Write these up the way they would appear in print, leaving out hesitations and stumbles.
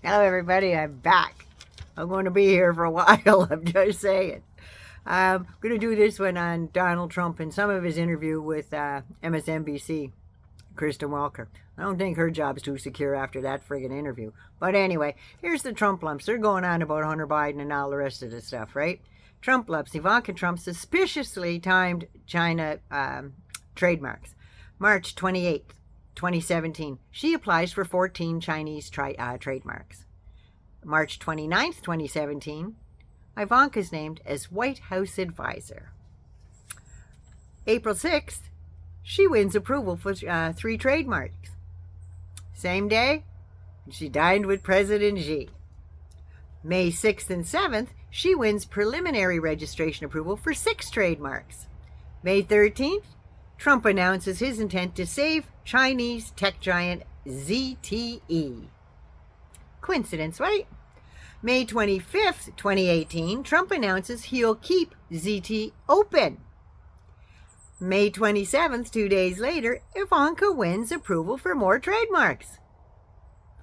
Hello, everybody. I'm back. I'm going to be here for a while. I'm just saying. I'm going to do this one on Donald Trump and some of his interview with MSNBC, Kristen Welker. I don't think her job's too secure after that friggin' interview. But anyway, here's the Trump lumps. They're going on about Hunter Biden and all the rest of the stuff, right? Trump lumps. Ivanka Trump suspiciously timed China trademarks. March 28th. 2017, she applies for 14 Chinese trademarks. March 29th, 2017, Ivanka's named as White House advisor. April 6th, she wins approval for 3 trademarks. Same day, she dined with President Xi. May 6th and 7th, she wins preliminary registration approval for 6 trademarks. May 13th, Trump announces his intent to save Chinese tech giant ZTE. Coincidence, right? May 25th, 2018, Trump announces he'll keep ZTE open. May 27th, 2 days later, Ivanka wins approval for more trademarks.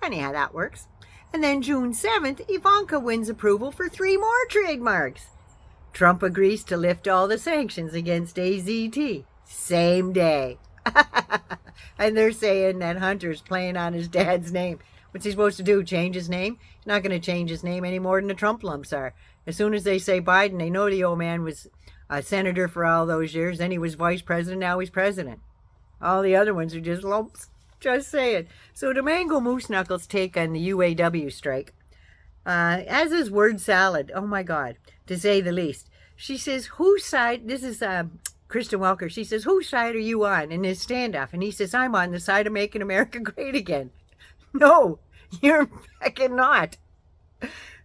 Funny how that works. And then June 7th, Ivanka wins approval for 3 more trademarks. Trump agrees to lift all the sanctions against AZT. Same day. And they're saying that Hunter's playing on his dad's name. What's he supposed to do? Change his name? He's not going to change his name any more than the Trump lumps are. As soon as they say Biden, they know the old man was a senator for all those years. Then he was vice president. Now he's president. All the other ones are just lumps. Just saying. So the Mango Moose Knuckles take on the UAW strike. As is word salad. Oh my God. To say the least. She says, whose side? This is Kristen Welker. She says, whose side are you on in this standoff? And he says, I'm on the side of making America great again. No, you're fucking not.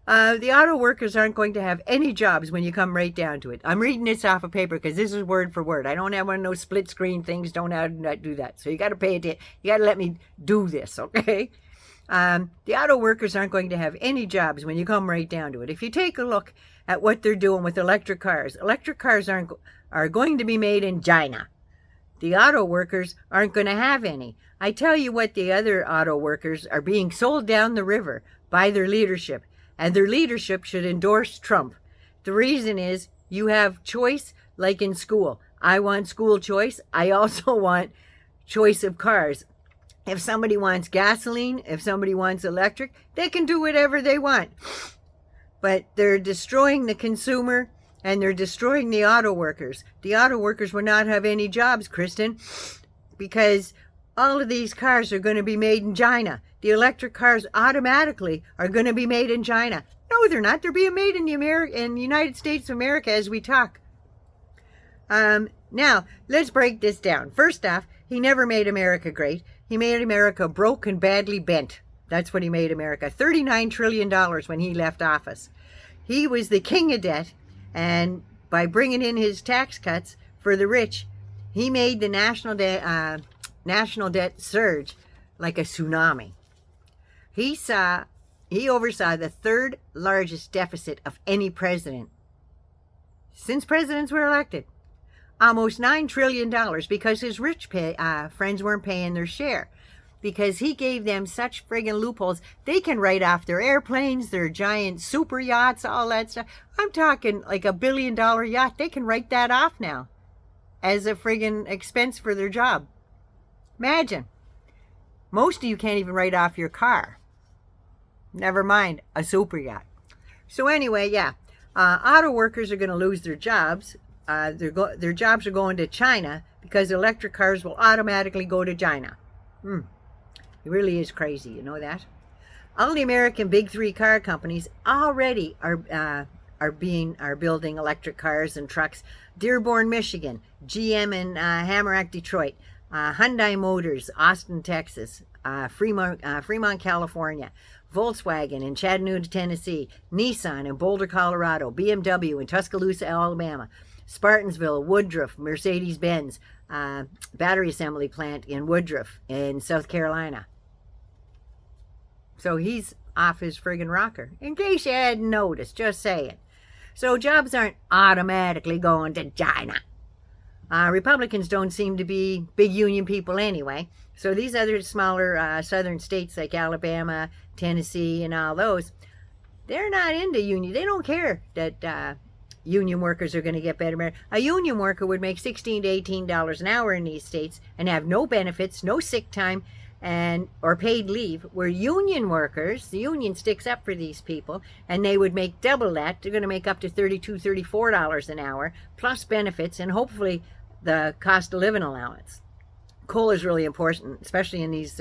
The auto workers aren't going to have any jobs when you come right down to it. I'm reading this off of paper because this is word for word. I don't have one of those split screen things. Don't know how to do that. So you got to pay attention. You got to let me do this, okay? The auto workers aren't going to have any jobs when you come right down to it. If you take a look at what they're doing with electric cars are going to be made in China. The auto workers aren't going to have any. I tell you what, the other auto workers are being sold down the river by their leadership, and their leadership should endorse Trump. The reason is you have choice like in school. I want school choice. I also want choice of cars. If somebody wants gasoline, if somebody wants electric, they can do whatever they want. But they're destroying the consumer and they're destroying the auto workers. The auto workers will not have any jobs, Kristen, because all of these cars are going to be made in China. The electric cars automatically are going to be made in China. No, they're not. They're being made in the United States of America as we talk. Now, let's break this down. First off, he never made America great. He made America broke and badly bent. That's what he made America. $39 trillion when he left office. He was the king of debt, and by bringing in his tax cuts for the rich, he made the national debt surge like a tsunami. He oversaw the 3rd largest deficit of any president since presidents were elected. Almost $9 trillion because his rich friends weren't paying their share. Because he gave them such friggin' loopholes, they can write off their airplanes, their giant super yachts, all that stuff. I'm talking like $1 billion yacht. They can write that off now as a friggin' expense for their job. Imagine. Most of you can't even write off your car. Never mind a super yacht. So anyway, yeah. Auto workers are going to lose their jobs. Their jobs are going to China because electric cars will automatically go to China. It really is crazy, you know that? All the American big 3 car companies already are building electric cars and trucks. Dearborn, Michigan, GM in Hammerock, Detroit, Hyundai Motors, Austin, Texas, Fremont, California, Volkswagen in Chattanooga, Tennessee, Nissan in Boulder, Colorado, BMW in Tuscaloosa, Alabama, Spartansville, Woodruff, Mercedes-Benz, battery assembly plant in Woodruff in South Carolina. So he's off his friggin' rocker. In case you hadn't noticed, just saying. So jobs aren't automatically going to China. Republicans don't seem to be big union people anyway. So these other smaller southern states like Alabama, Tennessee, and all those, they're not into union. They don't care that union workers are going to get better. A union worker would make $16 to $18 an hour in these states and have no benefits, no sick time, and or paid leave. Where union workers, the union sticks up for these people, and they would make double that. They're going to make up to $32, $34 an hour, plus benefits, and hopefully the cost of living allowance. Coal is really important, especially in these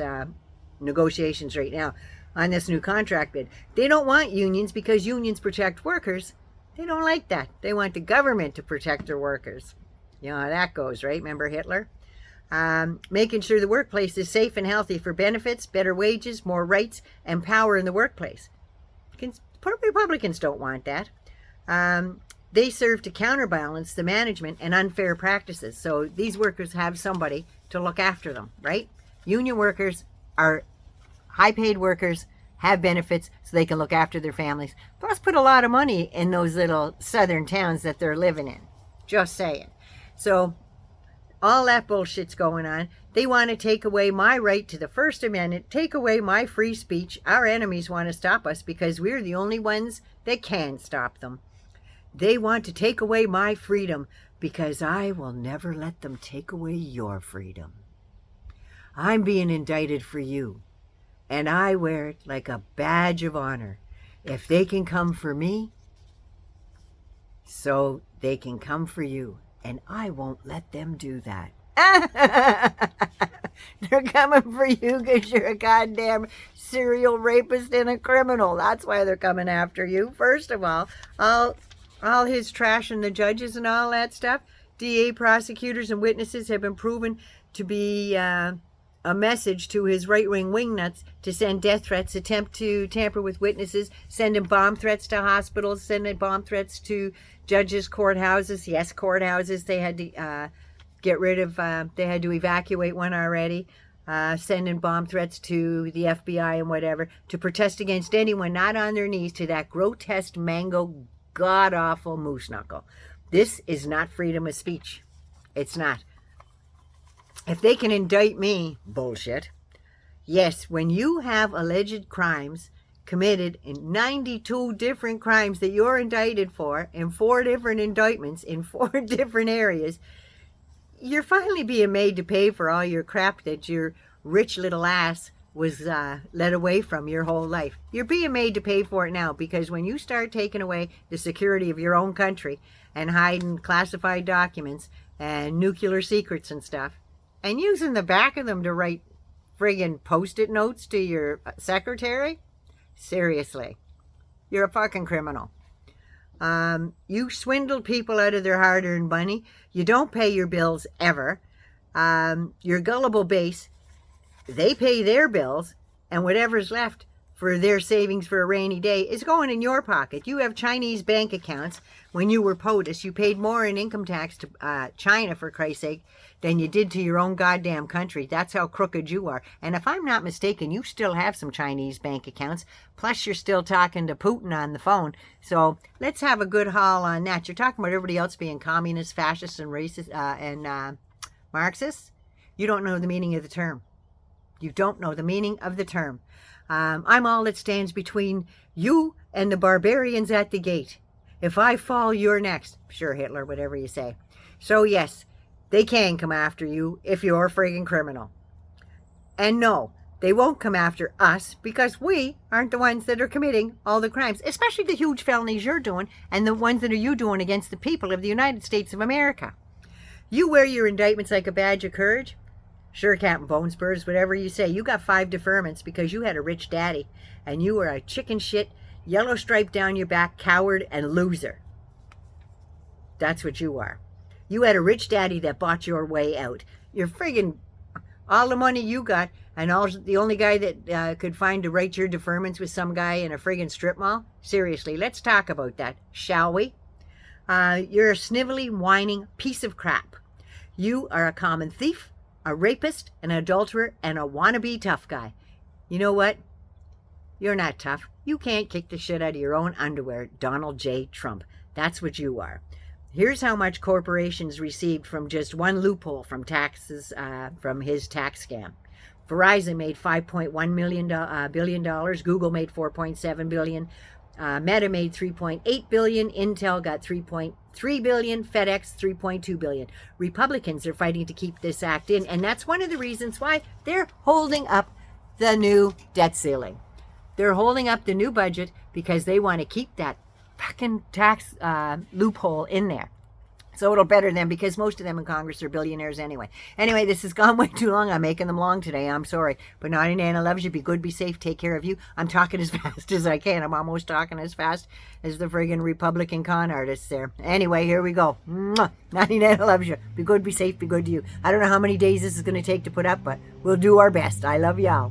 negotiations right now on this new contract bid. They don't want unions because unions protect workers. They don't like that. They want the government to protect their workers. You know how that goes, right? Remember Hitler? Making sure the workplace is safe and healthy for benefits, better wages, more rights, and power in the workplace. Republicans don't want that. They serve to counterbalance the management and unfair practices. So these workers have somebody to look after them, right? Union workers are high-paid workers, have benefits so they can look after their families, plus put a lot of money in those little southern towns that they're living in. Just saying. So all that bullshit's going on. They want to take away my right to the First Amendment, take away my free speech. Our enemies want to stop us because we're the only ones that can stop them. They want to take away my freedom because I will never let them take away your freedom. I'm being indicted for you, and I wear it like a badge of honor. If they can come for me, so they can come for you, and I won't let them do that. They're coming for you because you're a goddamn serial rapist and a criminal. That's why they're coming after you. First of all his trash and the judges and all that stuff, DA, prosecutors, and witnesses have been proven to be a message to his right-wing wingnuts to send death threats, attempt to tamper with witnesses, sending bomb threats to hospitals, sending bomb threats to judges' courthouses. Yes, courthouses. They had to get rid of, they had to evacuate one already. Sending bomb threats to the FBI and whatever to protest against anyone not on their knees to that grotesque, mango, god-awful moose knuckle. This is not freedom of speech. It's not. If they can indict me, bullshit. Yes, when you have alleged crimes committed in 92 different crimes that you're indicted for in 4 different indictments in 4 different areas, you're finally being made to pay for all your crap that your rich little ass was led away from your whole life. You're being made to pay for it now, because when you start taking away the security of your own country and hiding classified documents and nuclear secrets and stuff, and using the back of them to write friggin' post-it notes to your secretary, seriously, you're a fucking criminal. You swindled people out of their hard-earned money. You don't pay your bills ever. Your gullible base, they pay their bills, and whatever's left for their savings for a rainy day is going in your pocket. You have Chinese bank accounts. When you were POTUS, you paid more in income tax to China, for Christ's sake, than you did to your own goddamn country. That's how crooked you are. And if I'm not mistaken, you still have some Chinese bank accounts. Plus, you're still talking to Putin on the phone. So let's have a good haul on that. You're talking about everybody else being communist, fascist, and racist, and Marxist. You don't know the meaning of the term. You don't know the meaning of the term. I'm all that stands between you and the barbarians at the gate. If I fall, you're next. Sure, Hitler, whatever you say. So yes, they can come after you if you're a friggin' criminal. And no, they won't come after us because we aren't the ones that are committing all the crimes, especially the huge felonies you're doing and the ones that are you doing against the people of the United States of America. You wear your indictments like a badge of courage. Sure, Captain Bonespurs, whatever you say. You got 5 deferments because you had a rich daddy, and you were a chicken shit, yellow stripe down your back, coward and loser. That's what you are. You had a rich daddy that bought your way out. You're friggin' all the money you got, and the only guy that could find to write your deferments was some guy in a friggin' strip mall. Seriously, let's talk about that, shall we? You're a snivelly, whining piece of crap. You are a common thief, a rapist, an adulterer, and a wannabe tough guy. You know what? You're not tough. You can't kick the shit out of your own underwear, Donald J. Trump. That's what you are. Here's how much corporations received from just one loophole from taxes, from his tax scam. Verizon made $5.1 billion. Google made $4.7 billion. Meta made $3.8 billion. Intel got $3.3 billion. FedEx $3.2 billion. Republicans are fighting to keep this act in, and that's one of the reasons why they're holding up the new debt ceiling. They're holding up the new budget because they want to keep that fucking tax loophole in there. So it'll better them, because most of them in Congress are billionaires anyway. Anyway, this has gone way too long. I'm making them long today. I'm sorry. But Naughty Nana loves you. Be good, be safe, take care of you. I'm talking as fast as I can. I'm almost talking as fast as the friggin' Republican con artists there. Anyway, here we go. Mwah. Naughty Nana loves you. Be good, be safe, be good to you. I don't know how many days this is going to take to put up, but we'll do our best. I love y'all.